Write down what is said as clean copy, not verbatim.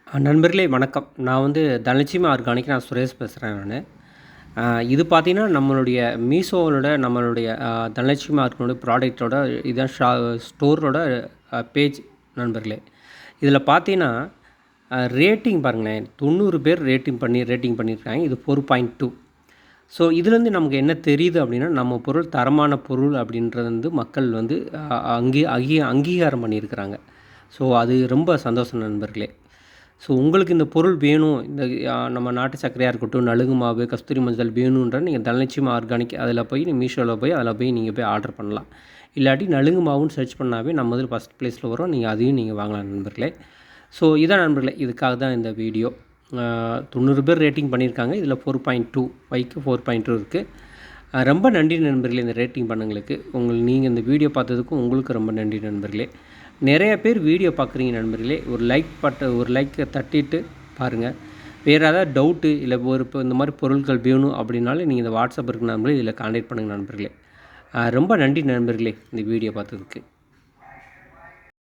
நண்பர்களே வணக்கம். நான் தனலட்சுமி ஆர்கானிக் நான் சுரேஷ் பேசுகிறேன் நானு. இது பார்த்தீங்கன்னா, நம்மளுடைய மீஷோவோட நம்மளுடைய தனலட்சுமி ஆர்கானிக் ப்ராடக்ட்டோட இதான் ஸ்டோரோட பேஜ் நண்பர்களே. இதில பார்த்தீங்கன்னா, ரேட்டிங் பாருங்களேன் 90 பேர் ரேட்டிங் பண்ணியிருக்காங்க. இது 4.2. ஸோ இதுலேருந்து நமக்கு என்ன தெரியுது அப்படின்னா, நம்ம பொருள் தரமான பொருள் அப்படின்றது மக்கள் அங்கீகாரம் பண்ணியிருக்கிறாங்க. ஸோ அது ரொம்ப சந்தோஷம் நண்பர்களே. ஸோ உங்களுக்கு இந்த பொருள் வேணும், இந்த நம்ம நாட்டு சர்க்கரையாக இருக்கட்டும், நலுங்கு மாவு, கஸ்தூரி மஞ்சள் வேணுன்ற நீங்கள் தனலட்சுமி ஆர்கானிக் அதில் போய் மீஷோவில் போய் அதில் போய் நீங்கள் போய் ஆர்டர் பண்ணலாம். இல்லாட்டி நலுங்கு மாவுன்னு சர்ச் பண்ணாவே நம்ம இதில் ஃபஸ்ட் ப்ளேஸில் வரும். நீங்கள் அதையும் நீங்கள் வாங்கலாம் நண்பர்களே. ஸோ இதான் நண்பர்களே, இதுக்காக தான் இந்த வீடியோ. 90 பேர் ரேட்டிங் பண்ணியிருக்காங்க. இதில் 4.2 5க்கு 4.2 இருக்குது. ரொம்ப நன்றி நண்பர்களே இந்த ரேட்டிங் பண்ணவங்களுக்கு. நீங்கள் இந்த வீடியோ பார்த்ததுக்கும் உங்களுக்கு ரொம்ப நன்றி நண்பர்களே. நிறைய பேர் வீடியோ பார்க்குறீங்க நண்பர்களே. ஒரு லைக்கை தட்டிட்டு பாருங்கள். வேறு ஏதாவது டவுட்டு இல்லை இப்போ இந்த மாதிரி பொருட்கள் வேணும் அப்படின்னாலும் நீங்கள் இந்த வாட்ஸ்அப் இருக்கு நண்பர்களே, இதில் கான்டாக்ட் பண்ணுங்கள் நண்பர்களே. ரொம்ப நன்றி நண்பர்களே இந்த வீடியோ பார்த்ததுக்கு.